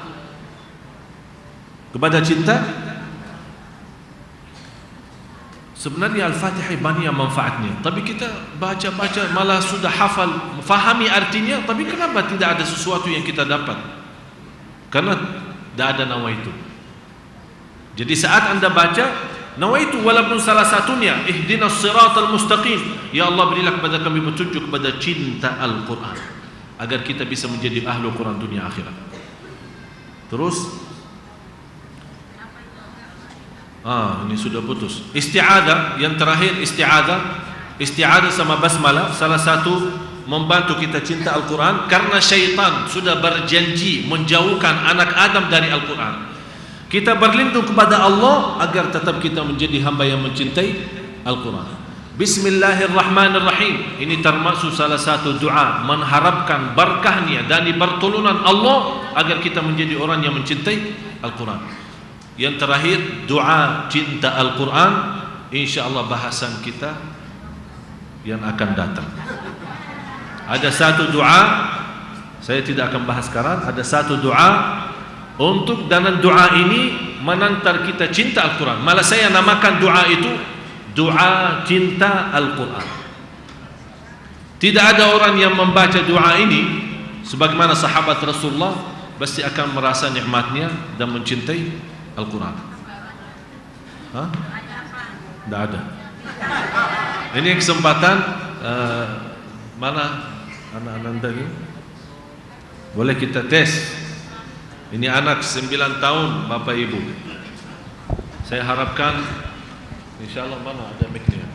kepada cinta. Sebenarnya Al-Fatihah banyak manfaatnya, tapi kita baca-baca malah sudah hafal, fahami artinya, tapi kenapa tidak ada sesuatu yang kita dapat? Karena tidak ada nawaitu. Jadi saat anda baca nawaitu, walaupun salah satunya ihdinas siratal mustaqim, ya Allah berilah kepada kami petunjuk kepada cinta Al-Quran, agar kita bisa menjadi ahlu Quran dunia akhirat. Terus ini sudah putus. Isti'adah yang terakhir, isti'adah sama basmalah salah satu membantu kita cinta Al-Quran, karena syaitan sudah berjanji menjauhkan anak Adam dari Al-Quran. Kita berlindung kepada Allah agar tetap kita menjadi hamba yang mencintai Al-Quran. Bismillahirrahmanirrahim. Ini termasuk salah satu doa mengharapkan berkahnya dan pertolongan Allah agar kita menjadi orang yang mencintai Al-Quran. Yang terakhir, doa cinta Al-Quran, insyaAllah bahasan kita yang akan datang. Ada satu doa, saya tidak akan bahas sekarang. Ada satu doa untuk dalam doa ini menantar kita cinta Al-Quran. Malah saya namakan doa itu doa cinta Al-Quran. Tidak ada orang yang membaca doa ini sebagaimana sahabat Rasulullah pasti akan merasa nikmatnya dan mencintai Al-Quran. Tidak ada. Ini kesempatan. Mana anak-anak ini? Boleh kita tes. Ini anak 9 tahun, Bapak Ibu. Saya harapkan insyaallah, mana ada mic-nya.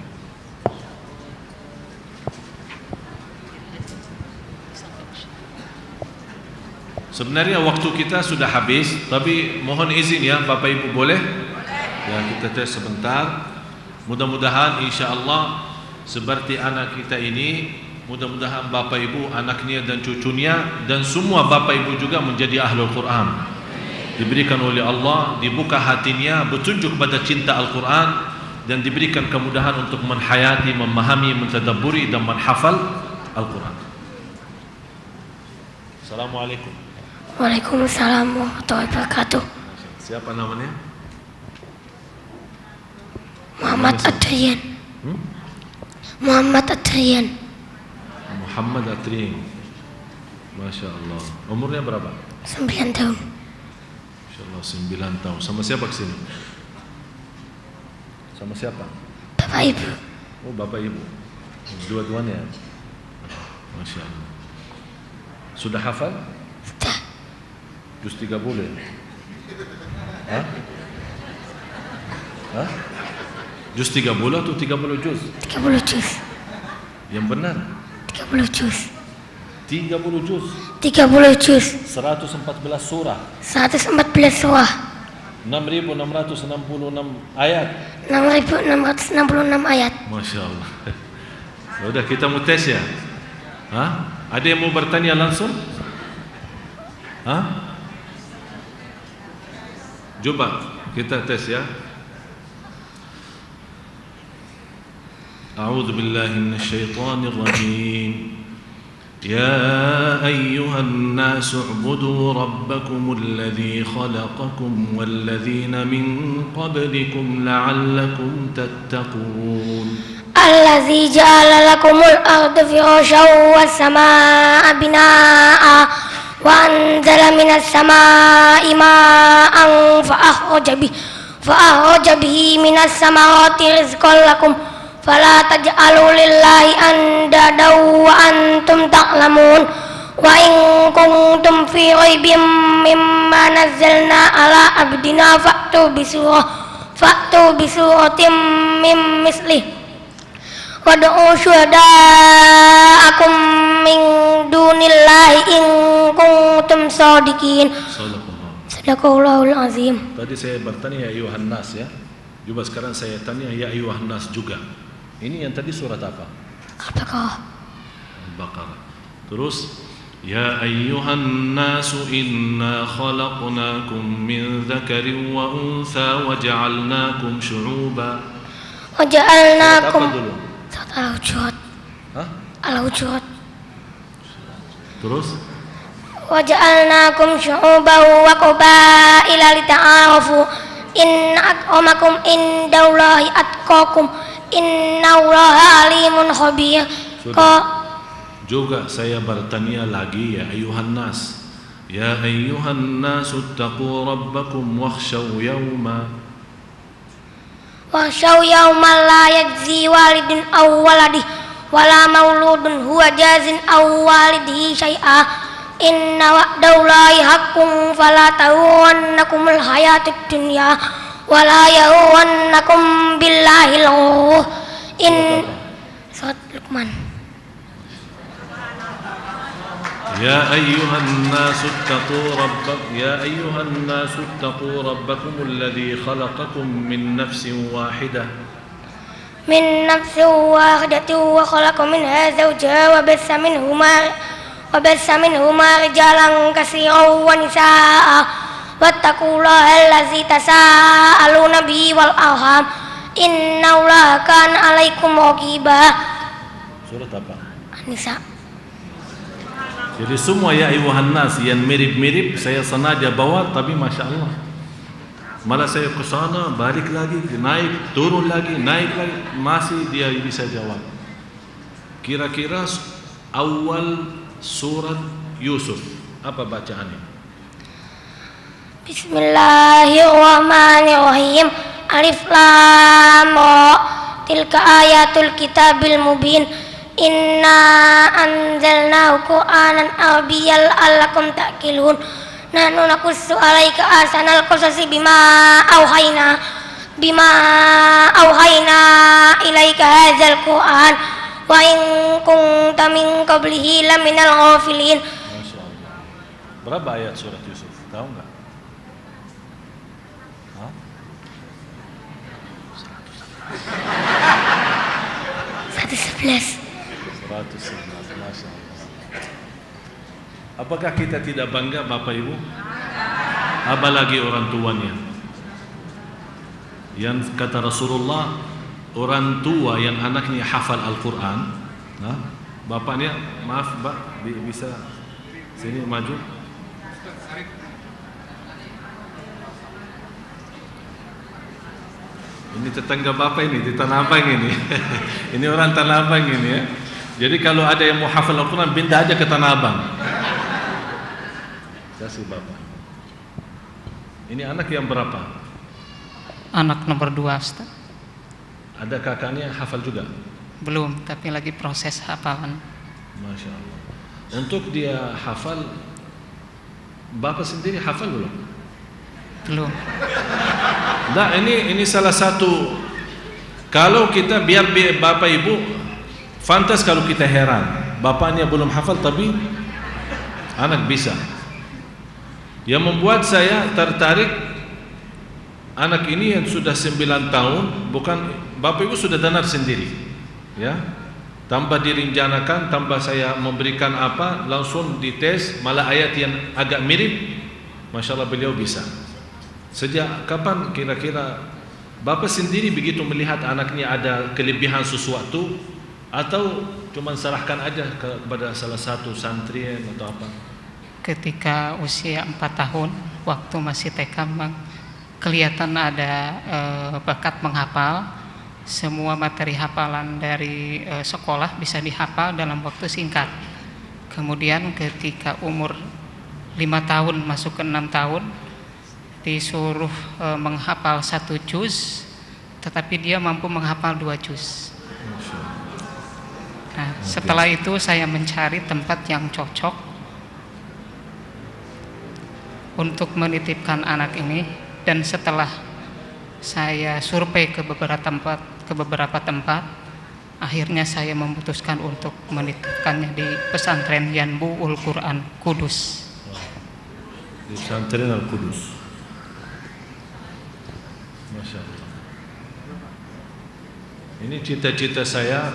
Sebenarnya waktu kita sudah habis, tapi mohon izin ya Bapak Ibu, boleh? Ya, kita tes sebentar. Mudah-mudahan insyaallah seperti anak kita ini, mudah-mudahan Bapak Ibu, anaknya dan cucunya dan semua Bapak Ibu juga menjadi ahlul Quran. Diberikan oleh Allah, dibuka hatinya petunjuk pada cinta Al-Quran, dan diberikan kemudahan untuk menhayati, memahami, mentadabburi dan menghafal Al-Quran. Assalamualaikum. Waalaikumsalam warahmatullahi wabarakatuh. Siapa namanya? Muhammad Adrian. Muhammad Adrian. Muhammad Adrian. Masya Allah. Umurnya berapa? 9 tahun. Masya Allah, 9 tahun. Sama siapa kesini? Sama siapa? Bapak Ibu. Oh, Bapak Ibu. Dua-duanya. Masya Allah. Sudah hafal? Sudah. Juz 30. Hah? Hah? Juz 30 atau 30 juz? 30 juz. Yang benar? 30 juz. 30 juz. 30 juz. 114 surah. 114 surah. 6.666 ayat. 6.666 ayat. Masya Allah. Udah, kita mau tes ya? Hah? Ada yang mau bertanya langsung? Hah? Coba kita tes ya. أعوذ بالله من الشيطان الرجيم يا أيها الناس اعبدوا ربكم الذي خلقكم والذين من قبلكم لعلكم تتقون الذي جعل لكم الأرض فراشا والسماء بناء وأنزل من السماء ماء فأخرج به من الثمرات رزقا لكم فلا تجعلوا لله أندادا وأنتم تعلمون وإن كنتم في ريب مما نزلنا على عبدنا فأتوا بسورة من مثله وادعوا شهداءكم من دون الله إن كنتم صادقين. Sadaqallahul azim. Tadi saya bertanya ya ayuhan nas ya. Coba sekarang saya tanya ya ayuhan nas juga. Ini yang tadi surat apa? Al-Baqarah. Al-Baqarah. Terus Ya ayyuhan nasu inna khalaqnakum min dzakarin wa untha wa ja'alnakum syu'uba. Waja'alnakum Apa dulu? Al-Hujurat. Hah? Al-Hujurat. Terus Waja'alnakum syu'uban wa qabaila lita'arafu inna akramakum indallahi atqakum innallaha alimun khabir. juga saya bertanya lagi ya ayuhan nas. Ya ayuhan nas ittaqu rabbakum wakhshaw yawma. Wakhshaw yawman la yajzi walidun aw waladih wala mauludun huwa jazin aw walidihi syai'a. Inna wa'dallahi haqqun fala taghurrannakumul hayatud dunya wala yaghurrannakum billahi al-ghurur. Surat Luqman. يا أيها الناس اتقوا ربكم الذي خلقكم من نفس واحدة وخلق منها زوجها وبث منهما رجالا كثيرا ونساء واتقوا الله الذي تساءلون به والأرحام إن الله كان عليكم رقيبا. Surat apa? An-Nisa. Jadi semua ya ayuhan nas yang mirip-mirip saya sengaja bawa, tapi Masya Allah malah saya ke sana balik lagi, naik turun lagi, naik lagi, masih dia bisa jawab. Kira-kira awal surat Yusuf apa bacaannya? Bismillahirrahmanirrahim. Alif lam ra. Tilka ayatul kitabil mubin. Inna anzalnahu Qur'anan arabiyyan la'allakum ta'qilun. Nahnu naqussu 'alaika ahsanal qasasi bima auhayna ilaika hadzal Qur'an wa in kunta min qablihi laminal ghafilin. Masyaallah. Berapa ayat surat Yusuf? Tahu enggak? 111. 111, Masya Allah. Apakah kita tidak bangga Bapak Ibu? Apalagi orang tuanya. Yang kata Rasulullah, orang tua yang anaknya hafal Al-Quran, bapaknya, maaf Pak, bisa sini maju. Ini tetangga Bapak ini di Tanah Abang ini. Ini orang Tanah Abang ini ya. Jadi kalau ada yang mau hafal Al-Quran, pindah aja ke Tanah Abang. Kasih Bapak. Ini anak yang berapa? Anak nomor 2, Ustaz. Ada kakaknya hafal juga? Belum, tapi lagi proses hafalan. Masya Allah. Untuk dia hafal, Bapak sendiri hafal belum? Belum. Nah, ini salah satu. Kalau kita biar Bapak Ibu fantas kalau kita heran, bapaknya belum hafal tapi anak bisa. Yang membuat saya tertarik, anak ini yang sudah 9 tahun, bukan Bapak Ibu sudah dengar sendiri, ya. Tanpa direncanakan, tanpa saya memberikan apa, langsung dites, malah ayat yang agak mirip, Masya Allah beliau bisa. Sejak kapan kira-kira Bapak sendiri begitu melihat anaknya ada kelebihan sesuatu, atau cuma serahkan aja kepada salah satu santrian atau apa? Ketika usia 4 tahun, waktu masih TK, kelihatan ada bakat menghafal. Semua materi hafalan dari sekolah bisa dihafal dalam waktu singkat. Kemudian ketika umur 5 tahun masuk ke 6 tahun, disuruh menghafal 1 juz, tetapi dia mampu menghafal 2 juz. Nah, setelah itu saya mencari tempat yang cocok untuk menitipkan anak ini, dan setelah saya survei ke beberapa tempat, akhirnya saya memutuskan untuk menitipkannya di pesantren Yanbu'ul Quran Kudus. Di pesantren Al-Kudus. Masya Allah. Ini cita-cita saya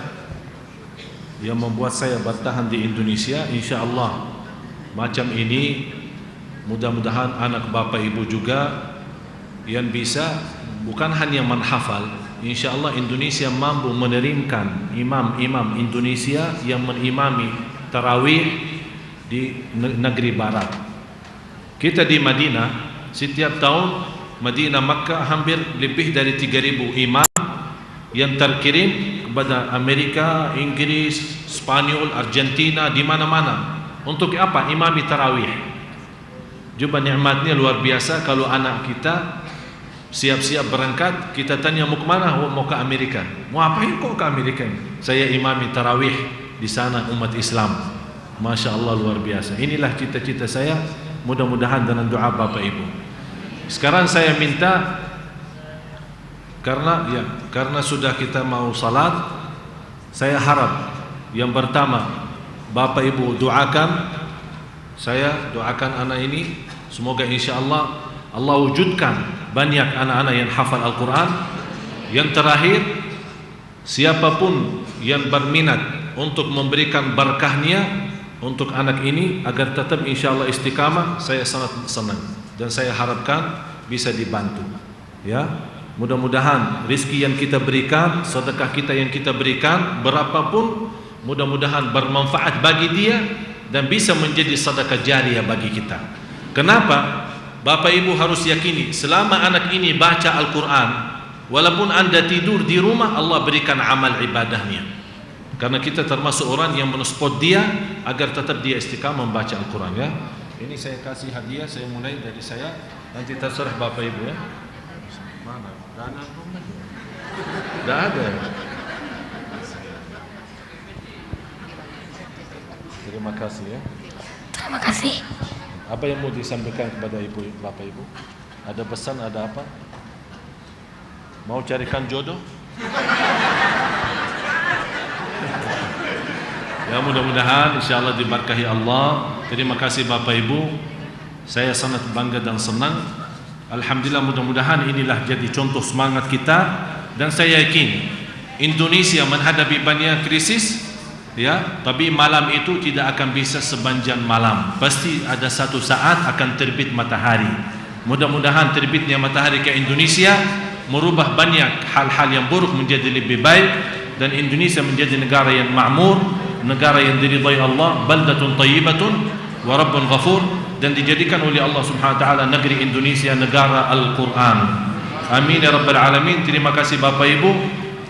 yang membuat saya bertahan di Indonesia. Insya Allah macam ini, mudah-mudahan anak bapak ibu juga yang bisa bukan hanya menghafal. Insya Allah Indonesia mampu menerimkan imam-imam Indonesia yang mengimami tarawih di negeri barat. Kita di Madinah setiap tahun, Madinah Makkah hampir lebih dari 3.000 imam yang terkirim kepada Amerika, Inggris, Spanyol, Argentina, di mana-mana. Untuk apa? Imami tarawih. Juga nikmatnya luar biasa. Kalau anak kita siap-siap berangkat, kita tanya mau kemana? Oh, mau ke Amerika. Mau apain kok ke Amerika? Saya imami tarawih di sana umat Islam. Masya Allah luar biasa. Inilah cita-cita saya. Mudah-mudahan dengan doa Bapak Ibu. Sekarang saya minta, karena sudah kita mau salat, saya harap yang pertama Bapak Ibu doakan saya, doakan anak ini, semoga insya Allah Allah wujudkan banyak anak-anak yang hafal Al-Quran. Yang terakhir, siapapun yang berminat untuk memberikan berkahnya untuk anak ini agar tetap insya Allah istiqamah, saya sangat senang dan saya harapkan bisa dibantu. Ya, mudah-mudahan rezeki yang kita berikan, sedekah kita yang kita berikan, berapapun, mudah-mudahan bermanfaat bagi dia dan bisa menjadi sedekah jariah bagi kita. Kenapa? Bapak Ibu harus yakini, selama anak ini baca Al-Quran, walaupun anda tidur di rumah, Allah berikan amal ibadahnya. Karena kita termasuk orang yang mensupport dia agar tetap dia istiqamah membaca Al-Quran. Ya, ini saya kasih hadiah, saya mulai dari saya, nanti terserah Bapak Ibu ya. Mana? Dana rumah? Tidak ada. Terima kasih ya. Terima kasih. Apa yang mau disampaikan kepada ibu, Bapak Ibu? Ada pesan, ada apa? Mau carikan jodoh? Ya, mudah-mudahan insyaallah diberkahi Allah. Terima kasih Bapak Ibu. Saya sangat bangga dan senang. Alhamdulillah, mudah-mudahan inilah jadi contoh semangat kita, dan saya yakin Indonesia menghadapi banyak krisis, ya, tapi malam itu tidak akan bisa sepanjang malam. Pasti ada satu saat akan terbit matahari. Mudah-mudahan terbitnya matahari ke Indonesia merubah banyak hal-hal yang buruk menjadi lebih baik, dan Indonesia menjadi negara yang makmur, negara yang diridhai Allah, baldatun thayyibatun wa rabbun ghafur, dan dijadikan oleh Allah Subhanahu wa taala negeri Indonesia negara Al-Quran. Amin ya rabbal alamin. Terima kasih Bapak Ibu.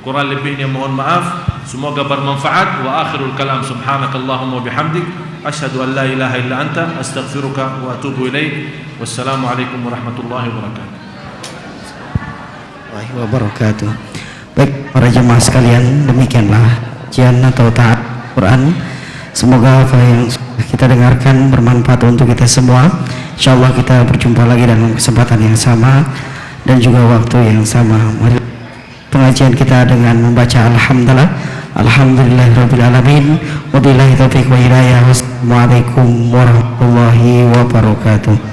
Kurang lebihnya mohon maaf. Semoga bermanfaat. Wa akhirul kalam, subhanakallahumma bihamdik, asyhadu an la ilaha illa anta, astaghfiruka wa atubu ilaik. Wassalamualaikum warahmatullahi wabarakatuh. Baik para jemaah sekalian, demikianlah kajian atau ta'at Quran. Semoga apa yang kita dengarkan bermanfaat untuk kita semua. Insyaallah kita berjumpa lagi dalam kesempatan yang sama dan juga waktu yang sama. Mari pengajian kita dengan membaca Alhamdulillahirabbil alamin. Wabillahi taufiq wa hidayah. Wassalamualaikum warahmatullahi wabarakatuh.